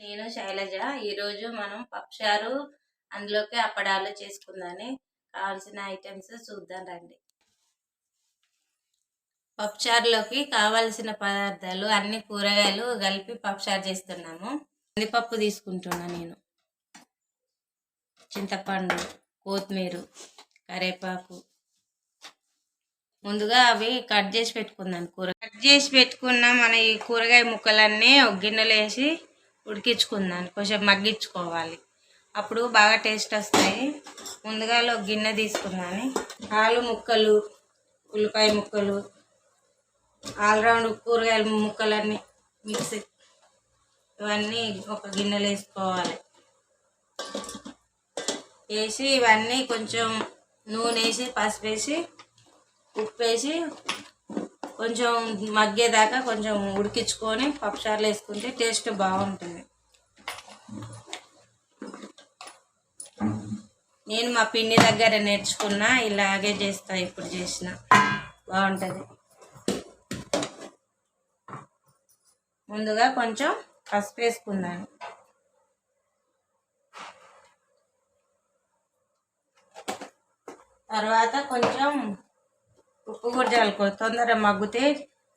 నేను శైలజ. ఈరోజు మనం పప్పుచారు అందులోకి అప్పడాలు చేసుకుందామని కావాల్సిన ఐటమ్స్ చూద్దాం రండి. పప్పుచారులోకి కావాల్సిన పదార్థాలు అన్ని కూరగాయలు కలిపి పప్పుచారు చేస్తున్నాము. కందిపప్పు తీసుకుంటున్నా నేను, చింతపండు, కొత్తిమీర, కరివేపాకు. ముందుగా అవి కట్ చేసి పెట్టుకున్నాను. కట్ చేసి పెట్టుకున్న మన ఈ కూరగాయ ముక్కలన్నీ ఒక గిన్నెలో వేసి ఉడికించుకుందాను, కొంచెం మగ్గించుకోవాలి, అప్పుడు బాగా టేస్ట్ వస్తాయి. ముందుగా ఒక గిన్నె తీసుకున్నాను. ఆలు ముక్కలు, ఉల్లిపాయ ముక్కలు, ఆల్రౌండ్ కూరగాయల ముక్కలన్నీ మిక్సీ ఇవన్నీ ఒక గిన్నెలో వేసుకోవాలి. వేసి ఇవన్నీ కొంచెం నూనె వేసి, పసుపు వేసి, ఉప్పు వేసి కొంచెం మగ్గేదాకా కొంచెం ఉడికించుకొని పప్పుచారులు వేసుకుంటే టేస్ట్ బాగుంటుంది. నేను మా పిన్ని దగ్గర నేర్చుకున్నా, ఇలాగే చేస్తా, ఇప్పుడు చేసిన బాగుంటుంది. ముందుగా కొంచెం పసుపు వేసుకున్నాను. తర్వాత కొంచెం ఉప్పు కూడా చల్లుకో, తొందరగా మగ్గితే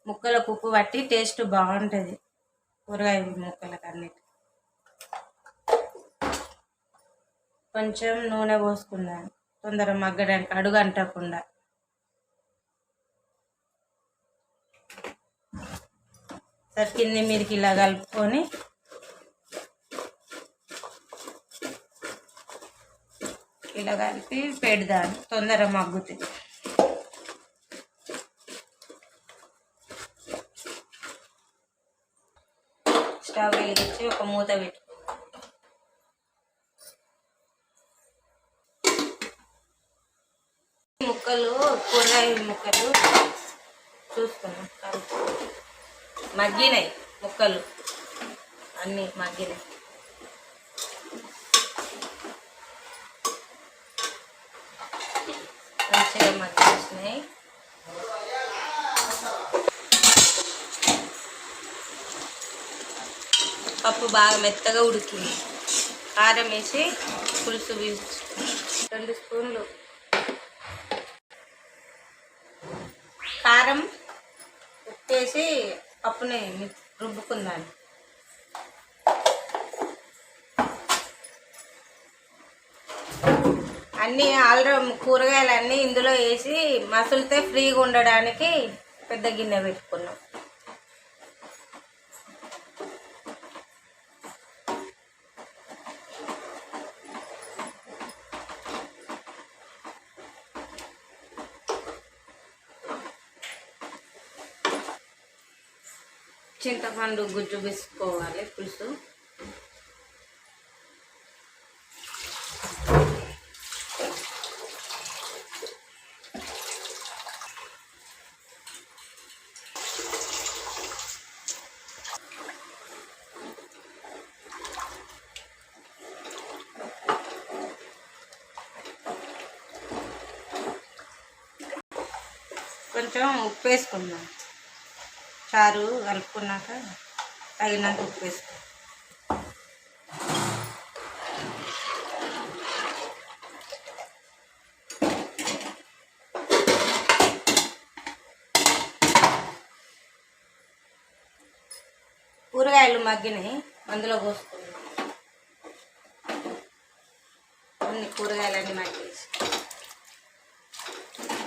ముక్కలకు ఉప్పు పట్టి టేస్ట్ బాగుంటుంది కూరగాయ ముక్కలకు అన్నిటి. కొంచెం నూనె పోసుకున్నాను తొందరగా మగ్గడానికి, అడుగు అంటకుండా. సరే, కింది మీదకి ఇలా కలుపుకొని ఇలా కలిపి పెడదాను, తొందరగా మగ్గుతుంది. స్టవ్ వెలిగించి ఒక మూత పెట్టుకుందాం. ముక్కలు, కూరగాయ ముక్కలు చూసుకున్నాం, మగ్గినాయి, ముక్కలు అన్నీ మగ్గినాయి. మంచిగా మగ్గినాయి. పప్పు బాగా మెత్తగా ఉడికింది. కారం వేసి పులుసు 2 స్పూన్లు కారం, ఉప్పు వేసి పప్పుని రుబ్బుకుందాను. అన్నీ కూరగాయలన్నీ ఇందులో వేసి మసులితే ఫ్రీగా ఉండడానికి పెద్ద గిన్నె పెట్టుకున్నాం. చింతపండు గుజ్జు వేసుకోవాలి, పులుసు. కొంచెం ఉప్పు వేసుకుందాం, చారు కలుపుకున్నాక తగినంత ఉప్పు వేసుకో. కూరగాయలు మగ్గినాయి, అందులో పోసుకున్నాం. అన్ని కూరగాయలన్నీ మగ్గేసి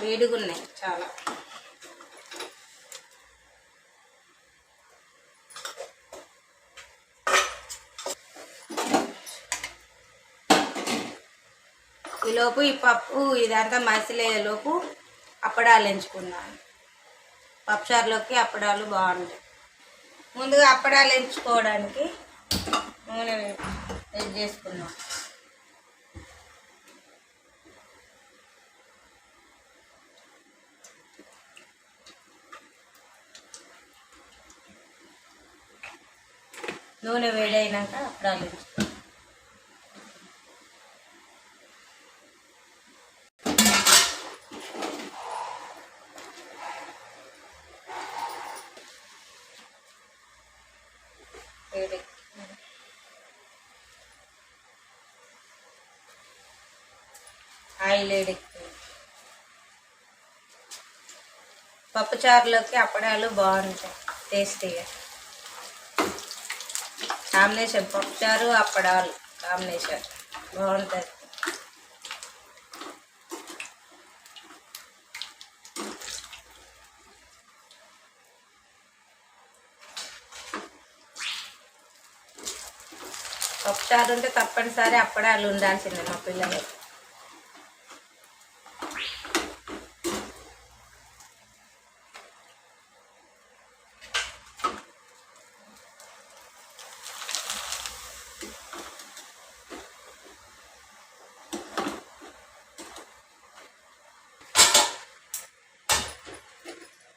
వేడిగా ఉన్నాయి చాలా. ఈలోపు ఈ పప్పు ఇదంతా మసిలేలోపు అప్పడాలు ఎంచుకున్నాను. పప్పుచారులోకి అప్పడాలు బాగుంటాయి. ముందుగా అప్పడాలు ఎంచుకోవడానికి నూనె వేడి చేసుకున్నాం. నూనె వేడైనాక అప్పడాలు ఎంచుకున్నాం. వేడి ఆయిల్ వేడెక్కుతుంది. పప్పుచారులోకి అప్పడాలు బాగుంటాయి టేస్టీగా. కాంబినేషన్ పప్పుచారు అప్పడాలు కాంబినేషన్ బాగుంటుంది. పప్పుచారు ఉంటే తప్పనిసరి అప్పడాలు ఉండాల్సిందే మా పిల్లలకి.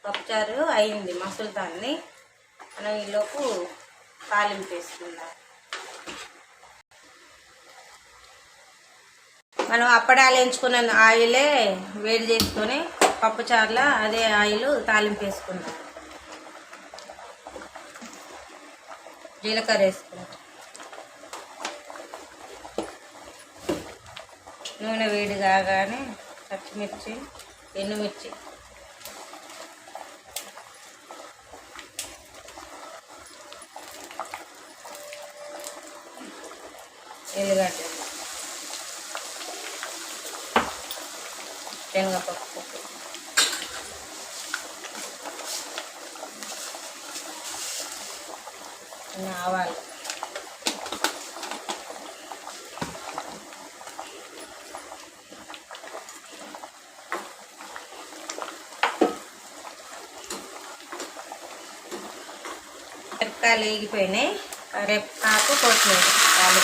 పప్పుచారు అయింది మసులుతాన్ని. మనం ఈలోపు తాలింపు వేసుకుందాం. మనం అప్పడాలు వేయించుకున్న ఆయిలే వేడి చేసుకొని పప్పుచారులో అదే ఆయిల్ తాలింపు వేసుకుందాం. జీలకర్ర వేసుకుందాం. నూనె వేడి కాగానే పచ్చిమిర్చి, ఎండుమిర్చి, ఎల్లిగడ్డ, శనగపప్పు, ఆవాలు, మిరపకాయలు వేగిపోయినాయి. కరివేపాకు, కొత్తిమీర చాలు.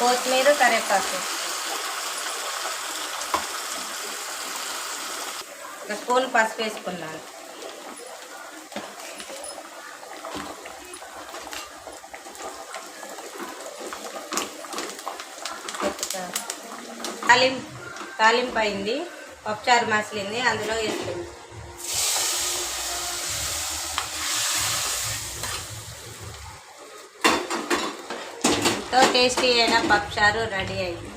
కొత్తిమీర, కరివేపాకు, ఒక స్పూన్ పసుపు వేసుకున్నాను. తాలింపు అయింది, పప్పుచారు మసిలింది, అందులో వేస్తుంది. ఎంతో టేస్టీ అయిన పప్పుచారు రెడీ అయింది.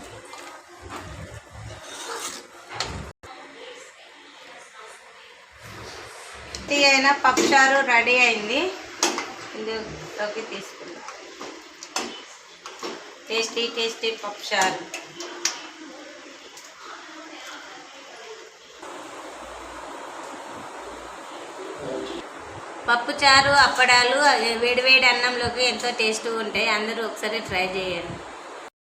టేస్టీ అయిన పప్పుచారు రెడీ అయింది. ఇందులోకి తీసుకుందాం. టేస్టీ పప్పుచారు. పప్పుచారు అప్పడాలు వేడివేడి అన్నంలోకి ఎంతో టేస్ట్గా ఉంటాయి. అందరూ ఒకసారి ట్రై చేయండి.